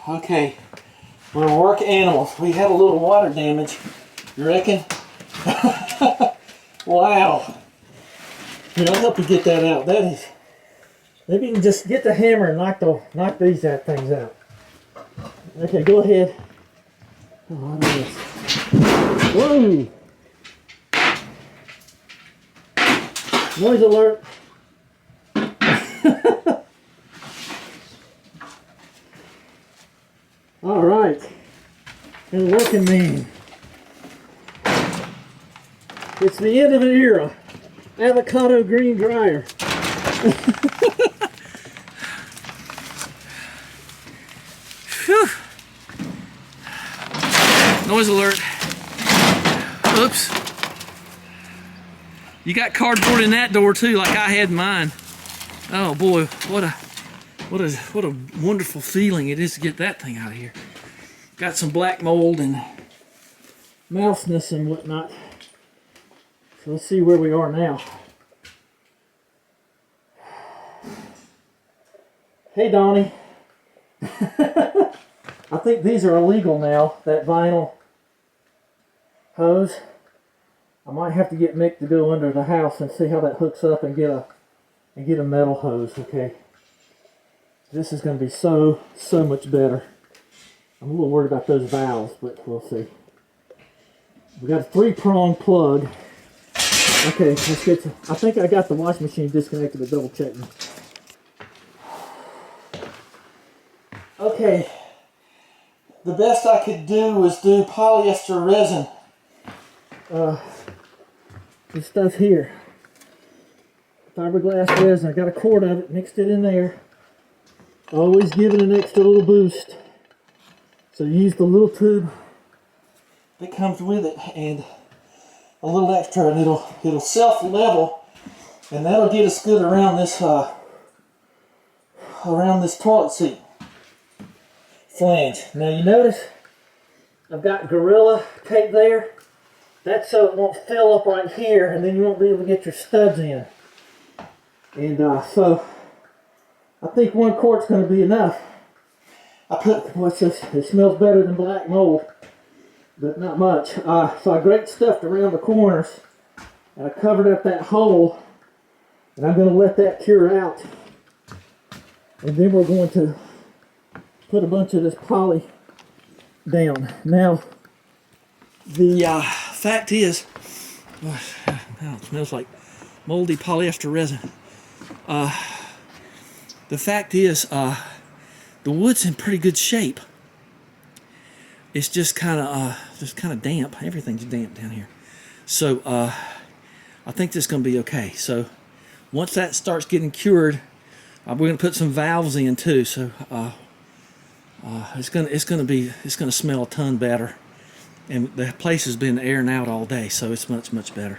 Okay, we're gonna work animals. We had a little water damage. You reckon? Wow. Here, I'll help you get that out. That is. Maybe you can just get the hammer and knock these things out. Okay, go ahead. Oh, look at this. Whoa! Noise alert. All right. And working man. It's the end of an era. Avocado green dryer. Whew. Noise alert. Oops. You got cardboard in that door too, like I had in mine. Oh boy, what a wonderful feeling it is to get that thing out of here. Got some black mold and mouseness and whatnot. So let's see where we are now. Hey Donnie. I think these are illegal now, that vinyl hose. I might have to get Mick to go under the house and see how that hooks up and get a metal hose, okay? This is going to be so much better. I'm a little worried about those valves, but we'll see. We got a 3-prong plug. Okay, let's get to, I think I got the wash machine disconnected, but double checking. Okay, the best I could do was do polyester resin. This stuff here, fiberglass resin. I got a quart of it, mixed it in there. Always giving an extra little boost. So use the little tube that comes with it, and a little extra, and it'll self-level, and that'll get us good around this toilet seat flange. Now you notice I've got Gorilla tape there. That's so it won't fill up right here, and then you won't be able to get your studs in. And so I think 1 quart's going to be enough. I put, what's this? It smells better than black mold, but not much. So I grate stuffed around the corners, and I covered up that hole, and I'm going to let that cure out. And then we're going to put a bunch of this poly down. Now, the fact is, wow, it smells like moldy polyester resin. The fact is, the wood's in pretty good shape. It's just kind of damp. Everything's damp down here. So I think this is going to be okay. So once that starts getting cured, we're going to put some valves in too. So it's going to smell a ton better. And the place has been airing out all day, so it's much better.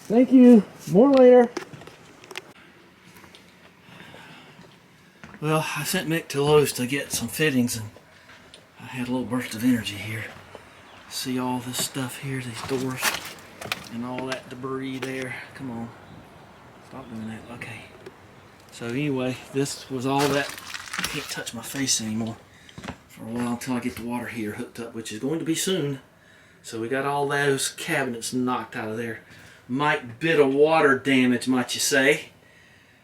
Thank you. More later. Well, I sent Mick to Lowe's to get some fittings, and I had a little burst of energy here. See all this stuff here, these doors, and all that debris there. Come on. Stop doing that. Okay. So anyway, this was all that. I can't touch my face anymore for a while until I get the water heater hooked up, which is going to be soon. So we got all those cabinets knocked out of there. Bit of water damage, might you say.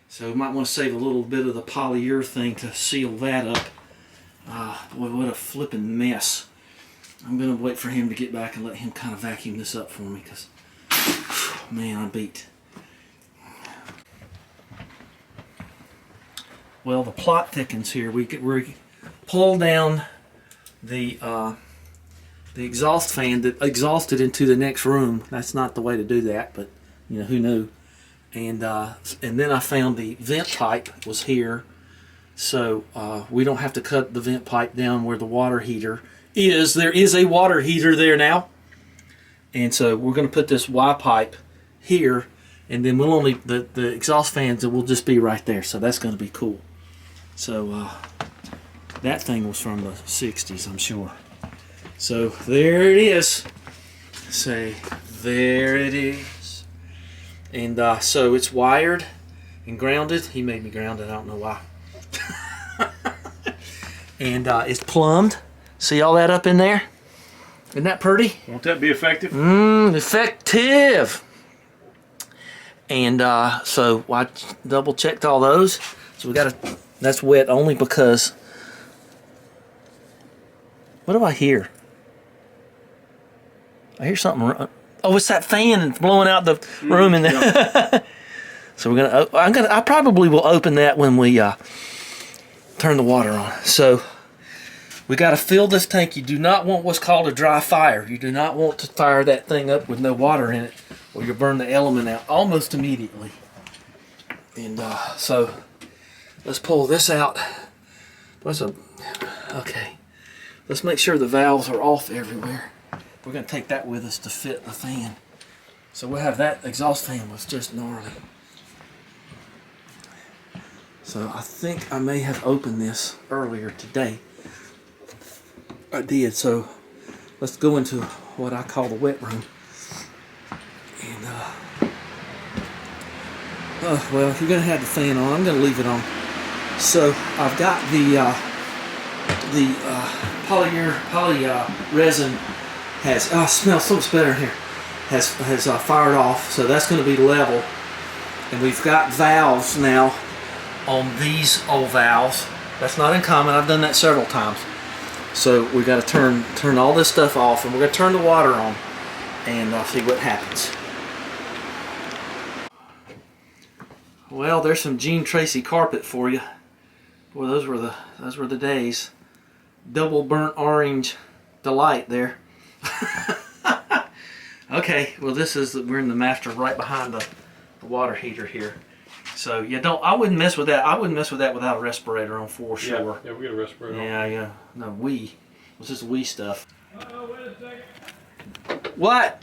So we might want to save a little bit of the polyurethane to seal that up. Boy, what a flipping mess. I'm going to wait for him to get back and let him kind of vacuum this up for me, because, man, I'm beat. Well, the plot thickens here. We pull down the exhaust fan that exhausted into the next room. That's not the way to do that, but you know, who knew? And then I found the vent pipe was here, so we don't have to cut the vent pipe down where the water heater is. There is a water heater there now, and so we're going to put this Y pipe here, and then we'll only the exhaust fans will just be right there. So that's going to be cool. So that thing was from the 60s, I'm sure. So there it is. Say, there it is. And so it's wired and grounded. He made me ground it, I don't know why. And it's plumbed. See all that up in there? Isn't that pretty? Won't that be effective? Effective. And so I double checked all those. So we got to, that's wet only because, what do I hear? I hear something. Oh, it's that fan that's blowing out the room in there. Yeah. So I probably will open that when we turn the water on. So we got to fill this tank. You do not want what's called a dry fire. You do not want to fire that thing up with no water in it, or you'll burn the element out almost immediately. And so let's pull this out. Okay. Let's make sure the valves are off everywhere. We're going to take that with us to fit the fan. So we'll have that exhaust fan was just gnarly. So I think I may have opened this earlier today. I did. So let's go into what I call the wet room. And well, you're going to have the fan on. I'm going to leave it on. So I've got the poly resin has, it smells so much better in here, has fired off, so that's going to be level. And we've got valves now on these old valves. That's not uncommon. I've done that several times. So we got to turn all this stuff off, and we're going to turn the water on and see what happens. Well, there's some Gene Tracy carpet for you. Boy, those were the days. Double burnt orange delight there. Okay, well we're in the master right behind the water heater here. So I wouldn't mess with that. I wouldn't mess with that without a respirator on for sure. Yeah, we got a respirator on. Yeah. No, it's just we stuff. Oh, wait a second. What?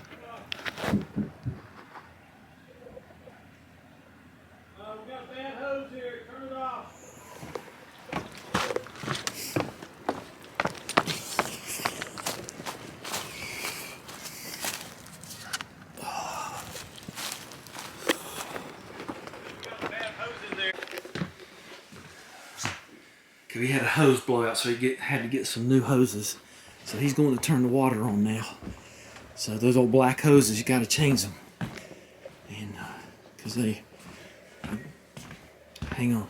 We got a bad hose here. Turn it off. We had a hose blowout, so he had to get some new hoses. So he's going to turn the water on now. So those old black hoses, you got to change them. And because they, hang on.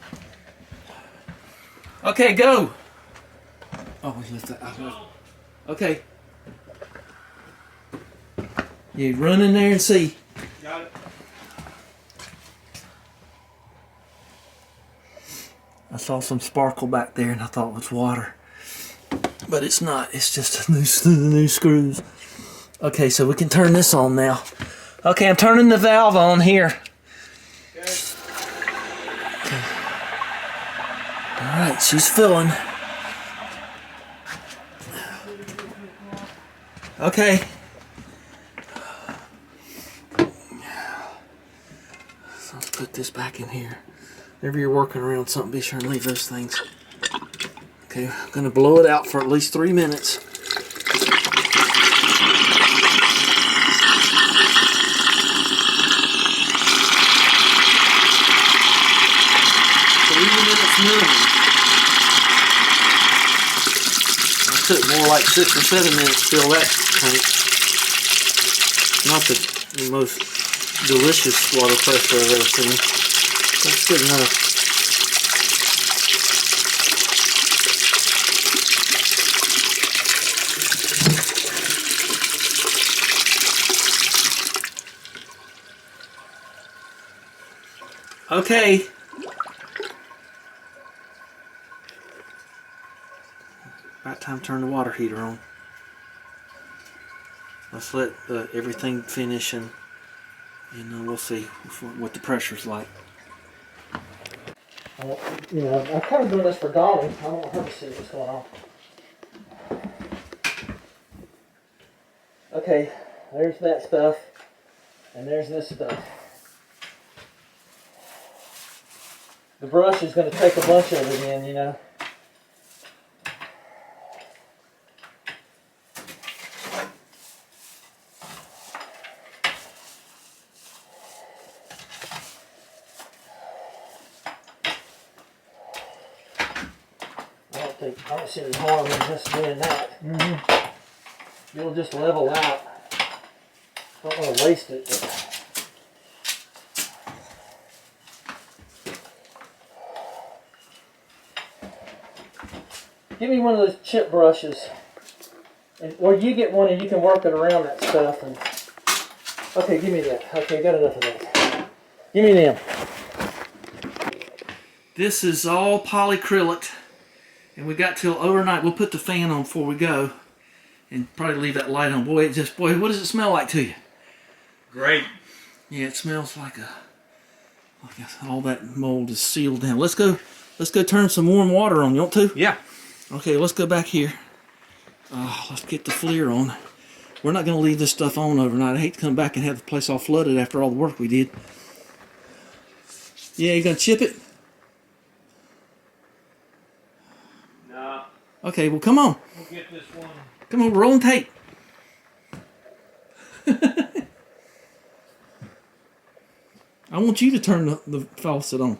Okay, go. Oh, we left that out. Okay. You run in there and see. Got it. I saw some sparkle back there and I thought it was water. But it's not. It's just the new screws. Okay, so we can turn this on now. Okay, I'm turning the valve on here. Okay. Alright, she's filling. Okay. So let's put this back in here. Whenever you're working around something, be sure and leave those things. Okay, I'm going to blow it out for at least 3 minutes. 3 minutes minimum. I took more like 6 or 7 minutes to fill that tank. Not the most delicious water pressure I've ever seen. That's good enough. Okay. About time to turn the water heater on. Let's let everything finish and we'll see what the pressure's like. I'm kind of doing this for Dolly. I don't want her to see what's going on. Okay, there's that stuff, and there's this stuff. The brush is going to take a bunch of it in, I don't see any harm in just doing that. It'll just level out. Don't want to waste it. Give me one of those chip brushes. Or you get one and you can work it around that stuff. And okay, give me that. Okay, got enough of that. Give me them. This is all polyacrylic. And we got till overnight. We'll put the fan on before we go. And probably leave that light on. Boy, boy, what does it smell like to you? Great. Yeah, it smells like all that mold is sealed down. Let's go turn some warm water on. You want to? Yeah. Okay, let's go back here. Let's get the FLIR on. We're not going to leave this stuff on overnight. I hate to come back and have the place all flooded after all the work we did. Yeah, you going to chip it? Nah. Okay, well, come on. We'll get this one. Come on, we're rolling tape. I want you to turn the faucet on.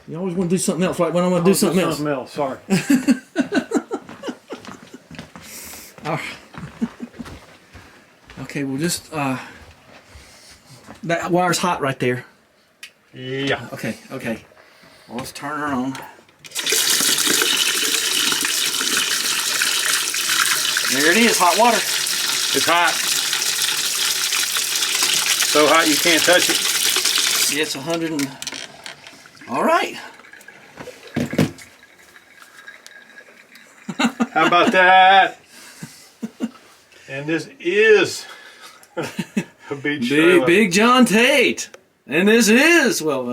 You always want to do something else, right? When I'm going to do something else. Sorry. Okay, we'll just that wire's hot right there. Yeah. Okay. Well, let's turn her on. There it is, hot water. It's hot. So hot you can't touch it. Yeah, it's 100 and... All right. How about that? And this is a beach trailer. Big John Tate. And this is, well,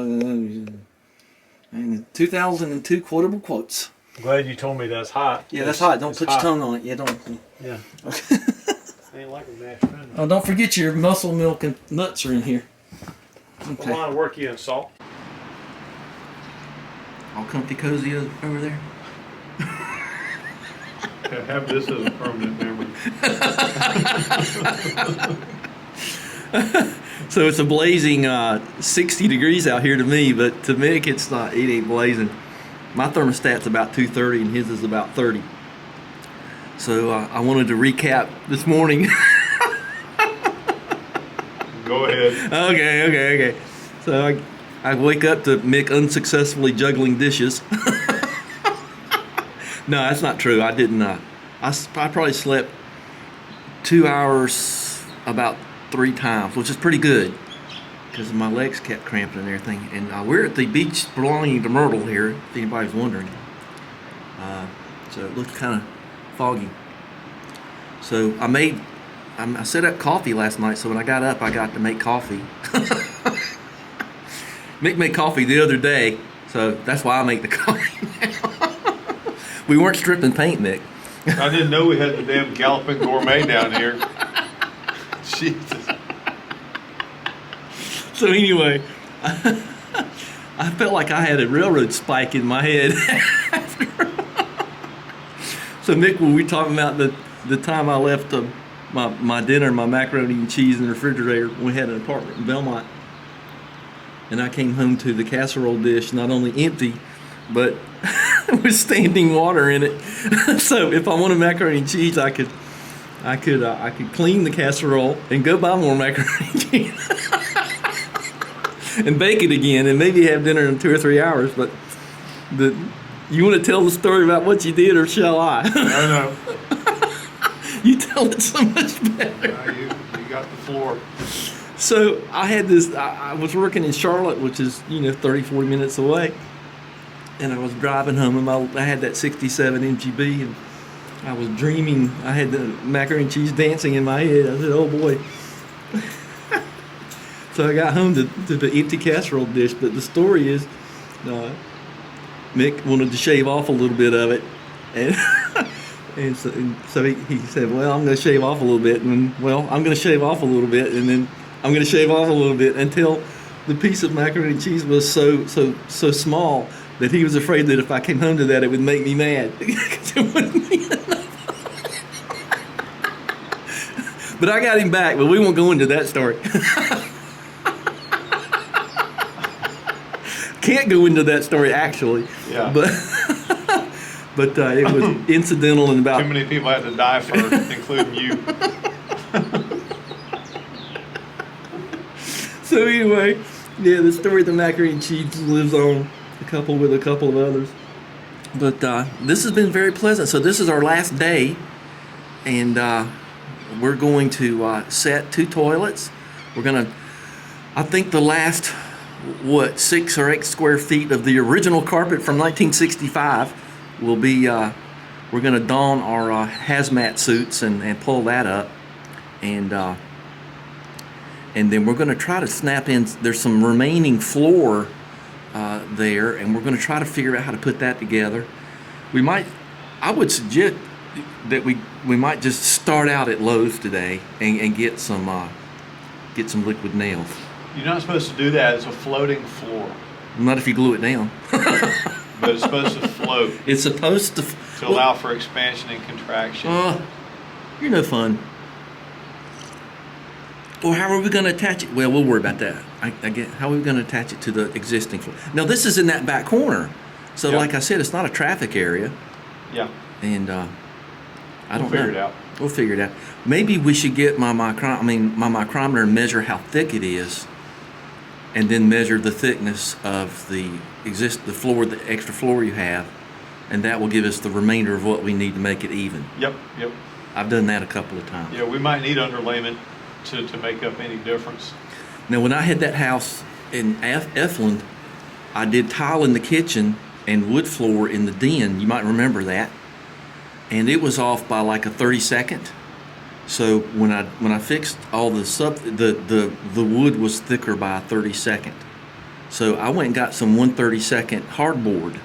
2002 quotable quotes. I'm glad you told me that's hot. Yeah, that's hot. Don't put your tongue on it. Yeah, don't. Yeah. I ain't like a mashed potatoes. Oh, don't forget your muscle milk and nuts are in here. What line of work you in, Salt? All comfy cozy over there. Have this as a permanent memory. So it's a blazing 60 degrees out here to me, but to Mick it's not. It ain't blazing. My thermostat's about 230 and his is about 30. So I wanted to recap this morning. Go ahead. Okay. So I wake up to Mick unsuccessfully juggling dishes. No, that's not true. I didn't. I probably slept 2 hours about 3 times, which is pretty good because my legs kept cramping and everything. And we're at the beach belonging to Myrtle here, if anybody's wondering. So it looked kind of foggy. So I set up coffee last night, so when I got up, I got to make coffee. Mick made coffee the other day, so that's why I make the coffee now. We weren't stripping paint, Mick. I didn't know we had the damn Galloping Gourmet down here. Jesus. So anyway, I felt like I had a railroad spike in my head. So Mick, when we talking about the time I left my dinner, my macaroni and cheese in the refrigerator, we had an apartment in Belmont, and I came home to the casserole dish not only empty, but with standing water in it. So if I wanted macaroni and cheese, I could clean the casserole and go buy more macaroni and cheese and bake it again, and maybe have dinner in 2 or 3 hours. But you want to tell the story about what you did, or shall I? I know. You tell it so much better. You got the floor. So I had this. I was working in Charlotte, which is 30-40 minutes away. And I was driving home, and I had that 67 MGB, and I was dreaming. I had the macaroni and cheese dancing in my head. I said, oh boy. So I got home to the empty casserole dish, but the story is Mick wanted to shave off a little bit of it. And so he said, well, I'm going to shave off a little bit, and well, I'm going to shave off a little bit, and then I'm going to shave off a little bit until the piece of macaroni and cheese was so small that he was afraid that if I came home to that, it would make me mad. Because it wouldn't be enough. But I got him back, but we won't go into that story. can't go into that story actually. Yeah. But it was incidental and about. Too many people had to die for, including you. So anyway, yeah, the story of the macaroni and cheese lives on, with a couple of others. But this has been very pleasant. So this is our last day, and we're going to set 2 toilets. We're gonna, I think the last 6 or 8 square feet of the original carpet from 1965 will be. We're gonna don our hazmat suits and pull that up, and then we're going to try to snap in. There's some remaining floor there, and we're going to try to figure out how to put that together. I would suggest that we might just start out at Lowe's today and get some liquid nails. You're not supposed to do that. It's a floating floor. Not if you glue it down. But it's supposed to float. It's supposed to allow for expansion and contraction. You're no fun. Or how are we going to attach it? Well, we'll worry about that. I get how are we going to attach it to the existing floor? Now this is in that back corner, so Yep. like I said, it's not a traffic area. Yeah. And I don't know. We'll figure it out. We'll figure it out. Maybe we should get my micrometer and measure how thick it is, and then measure the thickness of the floor, the extra floor you have, and that will give us the remainder of what we need to make it even. Yep. I've done that a couple of times. Yeah, we might need underlayment to make up any difference. Now, when I had that house in Efland, I did tile in the kitchen and wood floor in the den. You might remember that. And it was off by like a 32nd. So when I fixed all the wood was thicker by a 32nd. So I went and got some 1/32 hardboard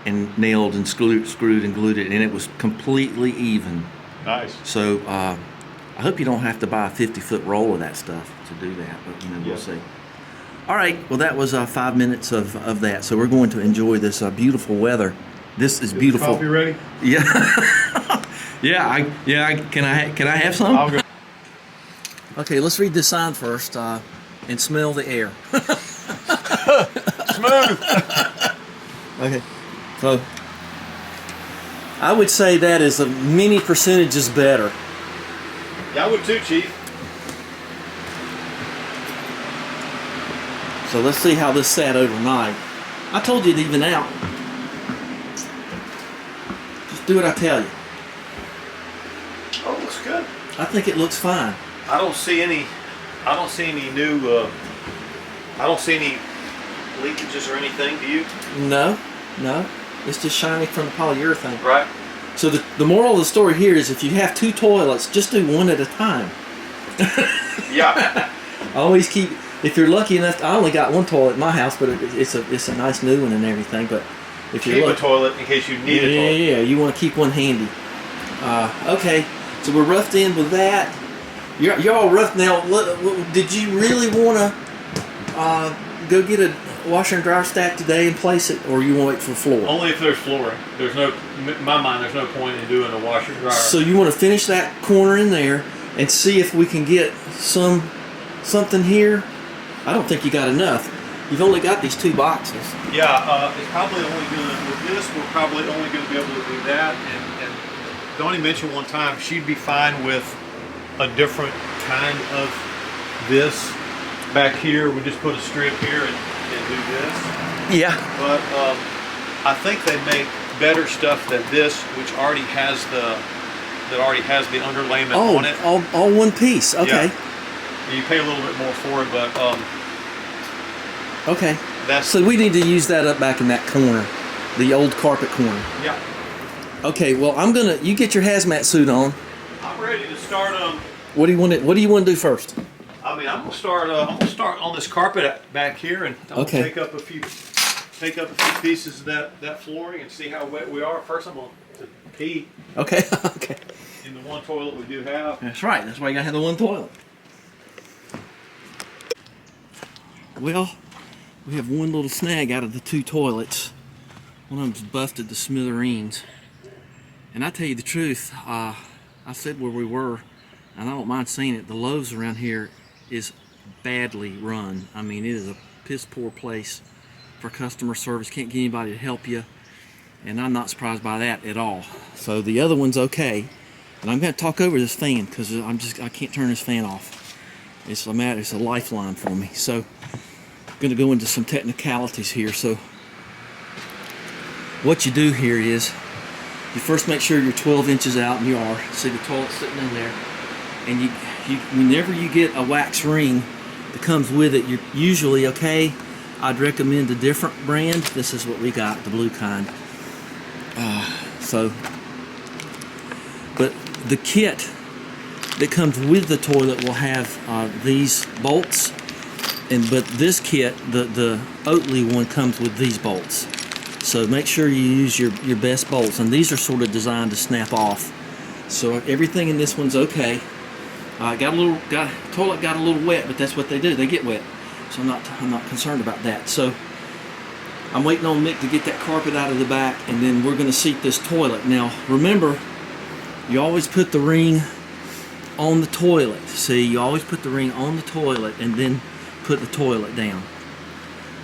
and nailed and screwed and glued it, and it was completely even. Nice. So I hope you don't have to buy a 50-foot roll of that stuff to do that, but we'll see. All right, well that was 5 minutes of that. So we're going to enjoy this beautiful weather. This is beautiful. Coffee ready? Yeah. Can I have some? I'll go. Okay, let's read this sign first and smell the air. Smooth. Okay, so I would say that is a many percentages better. Yeah, I would too, Chief. So let's see how this sat overnight. I told you to even out. Just do what I tell you. Oh, looks good. I think it looks fine. I don't see any new. I don't see any leakages or anything. Do you? No. It's just shiny from the polyurethane. Right. So the moral of the story here is if you have 2 toilets, just do one at a time. Yeah. Always keep. If you're lucky enough, I only got 1 toilet in my house, but it's a nice new one and everything. But if you're keep lucky, a toilet in case you need a toilet. Yeah, you want to keep one handy. Okay, so we're roughed in with that. You're all rough now. Did you really want to go get a washer and dryer stack today and place it, or you want to wait for floor? Only if there's flooring. In my mind, there's no point in doing a washer and dryer. So you want to finish that corner in there and see if we can get something here. I don't think you got enough. You've only got these 2 boxes. Yeah, it's probably only gonna, with this, we're probably only gonna be able to do that. And Donnie mentioned one time she'd be fine with a different kind of this back here. We just put a strip here and do this. Yeah. But I think they make better stuff than this, which already has the underlayment on it. all one piece. Okay. Yeah. You pay a little bit more for it, but okay. So we need to use that up back in that corner, the old carpet corner. Yeah. Okay. Well, you get your hazmat suit on. I'm ready to start. What do you want to do first? I mean, I'm gonna start on this carpet back here, and I'm gonna take up a few pieces of that flooring and see how wet we are. First, I'm gonna pee. Okay. Okay. In the 1 toilet we do have. That's right. That's why you gotta have the 1 toilet. Well, we have one little snag out of the 2 toilets. One of them's busted to smithereens. And I tell you the truth, I said where we were, and I don't mind saying it, the Lowe's around here is badly run. I mean, it is a piss poor place for customer service, can't get anybody to help you, and I'm not surprised by that at all. So the other one's okay, and I'm going to talk over this fan because I can't turn this fan off. It's a lifeline for me. So I'm going to go into some technicalities here. So what you do here is you first make sure you're 12 inches out, and you are. See the toilet sitting in there, and whenever you get a wax ring that comes with it, you're usually okay. I'd recommend a different brand. This is what we got, the blue kind. But the kit that comes with the toilet will have these bolts, but this kit, the Oatly one, comes with these bolts. So make sure you use your best bolts, and these are sort of designed to snap off. So everything in this one's okay. Toilet got a little wet, but that's what they do. They get wet. So I'm not concerned about that. So I'm waiting on Mick to get that carpet out of the back, and then we're going to seat this toilet. Now remember, you always put the ring on the toilet. See, you always put the ring on the toilet and then put the toilet down.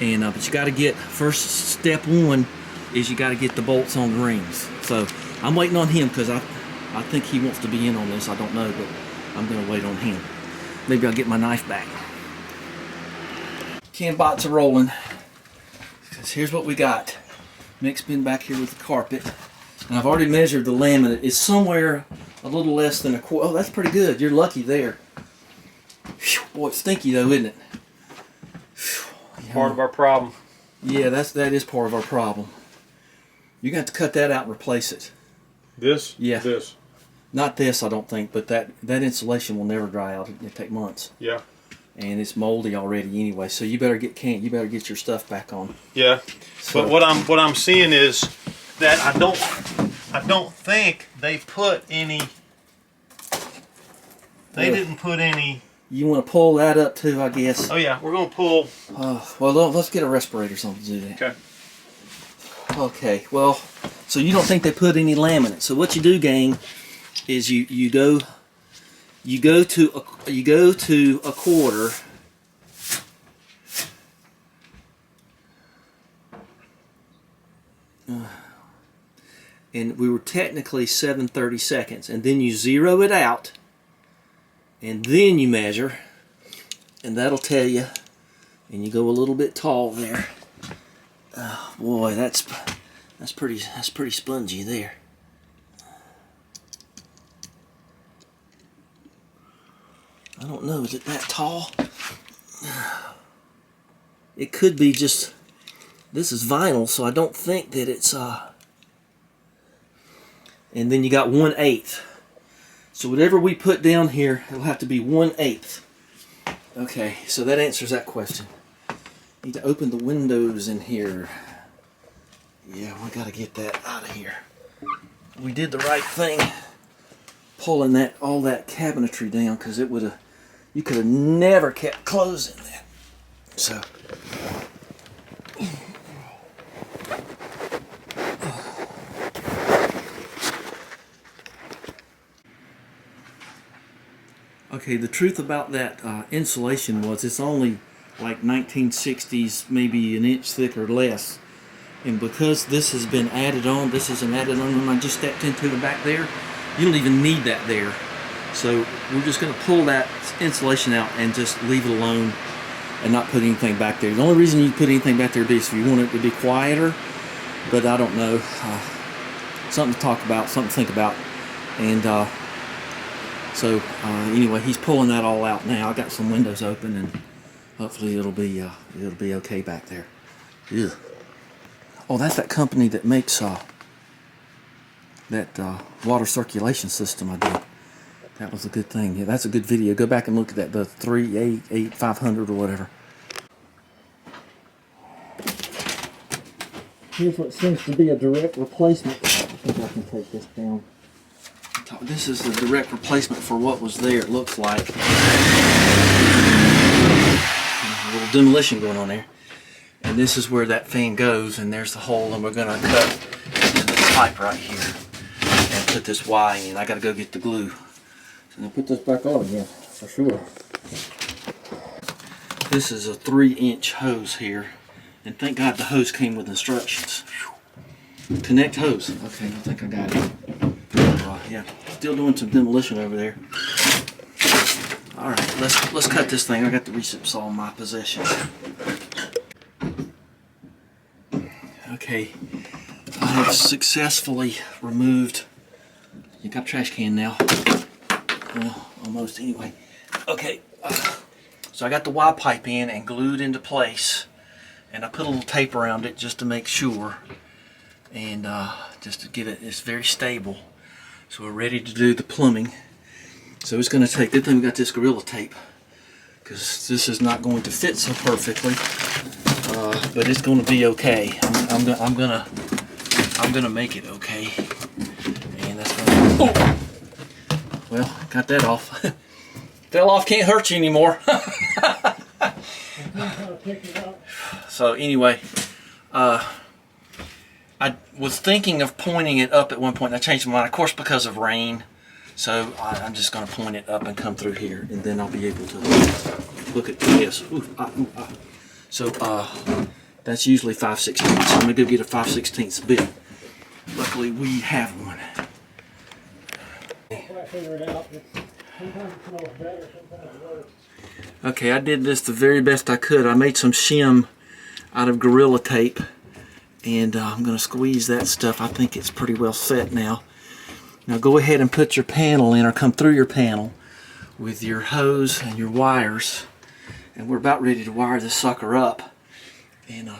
And but you got to get, first step one is you got to get the bolts on the rings. So I'm waiting on him because I think he wants to be in on this. I don't know, but I'm going to wait on him. Maybe I'll get my knife back. Can bots are rolling. Because here's what we got. Mick's been back here with the carpet. And I've already measured the laminate. It's somewhere a little less than a quarter. Oh, that's pretty good. You're lucky there. Whew, boy, it's stinky though, isn't it? Part of our problem. Yeah, that is part of our problem. You're going to have to cut that out and replace it. This? Yeah. This? Not this, I don't think, but that insulation will never dry out. It'll take months. Yeah. And it's moldy already anyway, so you better get your stuff back on. Yeah. So, but what I'm seeing is that I don't think they put any. They didn't put any. You want to pull that up too, I guess. Oh yeah, we're gonna pull. Well, let's get a respirator or something to do that. Okay. Okay. Well, so you don't think they put any laminate? So what you do, gang, is you go to a quarter. And we were technically 7/30 seconds, and then you zero it out. And then you measure, and that'll tell you, and you go a little bit tall there. Oh boy, that's pretty spongy there. I don't know, is it that tall? It could be just, this is vinyl, so I don't think that it's and then you got 1/8. So whatever we put down here, it'll have to be 1/8. Okay, so that answers that question. Need to open the windows in here. Yeah, we got to get that out of here. We did the right thing pulling all that cabinetry down, because it would have, you could have never kept clothes in that. So okay, the truth about that insulation was it's only like 1960s, maybe an inch thick or less. And because this has been added on, this is an added on room I just stepped into the back there, you don't even need that there. So we're just going to pull that insulation out and just leave it alone and not put anything back there. The only reason you put anything back there is if you want it to be quieter, but I don't know. Something to talk about, something to think about. And so anyway, he's pulling that all out now. I got some windows open, and hopefully it'll be okay back there. Ugh. Oh, that's that company that makes that water circulation system I did. That was a good thing. Yeah, that's a good video. Go back and look at that, the 388-500 or whatever. Here's what seems to be a direct replacement. I think I can take this down. This is the direct replacement for what was there, it looks like. A little demolition going on there. And this is where that fan goes, and there's the hole, and we're going to cut into this pipe right here and put this Y in. I got to go get the glue. So I'll put this back on again, for sure. This is a 3-inch hose here, And thank God the hose came with instructions. Whew. Connect hose. Okay, I think I got it. Yeah, still doing some demolition over there. All right, let's cut this thing. I got the recip saw in my possession. Okay, I have successfully removed. You got a trash can now. Well, almost anyway. Okay, so I got the Y pipe in and glued into place, and I put a little tape around it just to make sure, and just to get it's very stable. So we're ready to do the plumbing. So it's going to take. Good thing we got this Gorilla Tape, because this is not going to fit so perfectly, but it's going to be okay. I'm gonna make it okay, and that's gonna. Oh! Well, got that off. Fell off, can't hurt you anymore. So anyway, I was thinking of pointing it up at one point, and I changed my mind, of course, because of rain. So I'm just going to point it up and come through here, and then I'll be able to look at this. So that's usually 5/16. So I'm going to go get a 5/16 bit. Luckily, we have one. Okay, I did this the very best I could. I made some shim out of Gorilla Tape, and I'm going to squeeze that stuff. I think it's pretty well set now. Now go ahead and put your panel in, or come through your panel with your hose and your wires, and we're about ready to wire this sucker up, and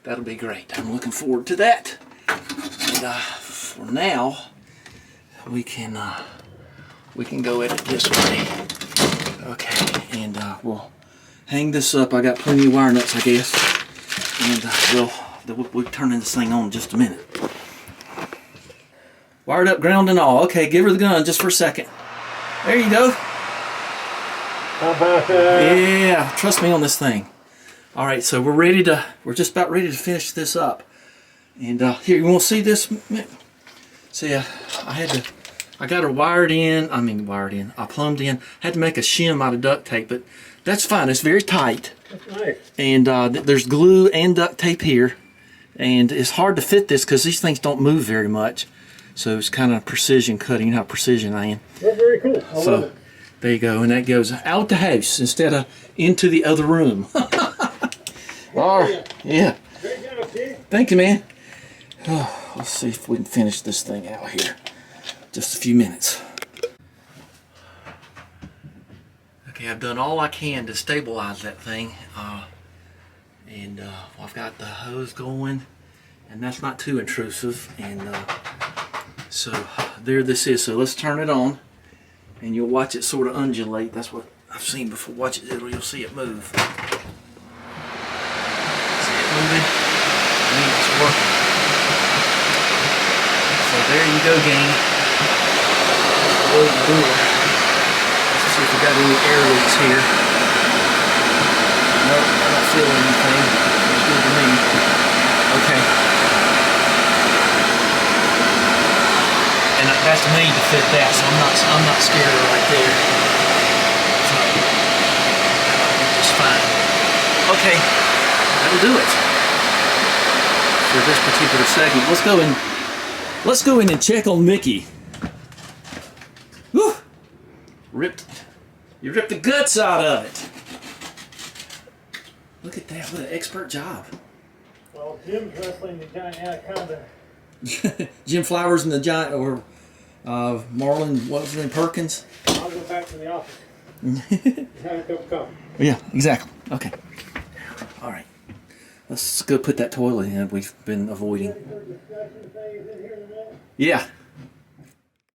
that'll be great. I'm looking forward to that. And for now, we can go at it this way. Okay, and we'll hang this up. I got plenty of wire nuts, I guess, and we'll turn this thing on in just a minute. Wired up, ground and all. Okay, give her the gun just for a second. There you go. How about that? Yeah, trust me on this thing. All right, so we're just about ready to finish this up. And here, you want to see this? See, I got her wired in. I plumbed in. Had to make a shim out of duct tape, but that's fine. It's very tight. That's nice. And there's glue and duct tape here. And it's hard to fit this because these things don't move very much. So it's kind of precision cutting. You know how precision I am. That's very cool. I love it. There you go. And that goes out the house instead of into the other room. All right. Yeah. Great job, Steve. Thank you, man. Oh, let's see if we can finish this thing out here. Just a few minutes. Okay, I've done all I can to stabilize that thing. I've got the hose going, and that's not too intrusive. And so there this is. So let's turn it on, and you'll watch it sort of undulate. That's what I've seen before. Watch it, you'll see it move. See it moving? I mean, it's working. So there you go, gang. Close the door. Let's see if we got any air leaks here. Nope, I don't feel anything. It's good to me. Okay. And that's made to fit that, so I'm not scared of it right there. So that'll be just fine. Okay, that'll do it for this particular segment. Let's go in and check on Mickey. Whew! You ripped the guts out of it. Look at that! What an expert job. Well, Jim's wrestling the giant anaconda. Jim Flowers and the giant, or Marlon, what was his name, Perkins? I'll go back to the office. Have a cup of coffee. Yeah, exactly. Okay. All right. Let's go put that toilet in we've been avoiding. Yeah.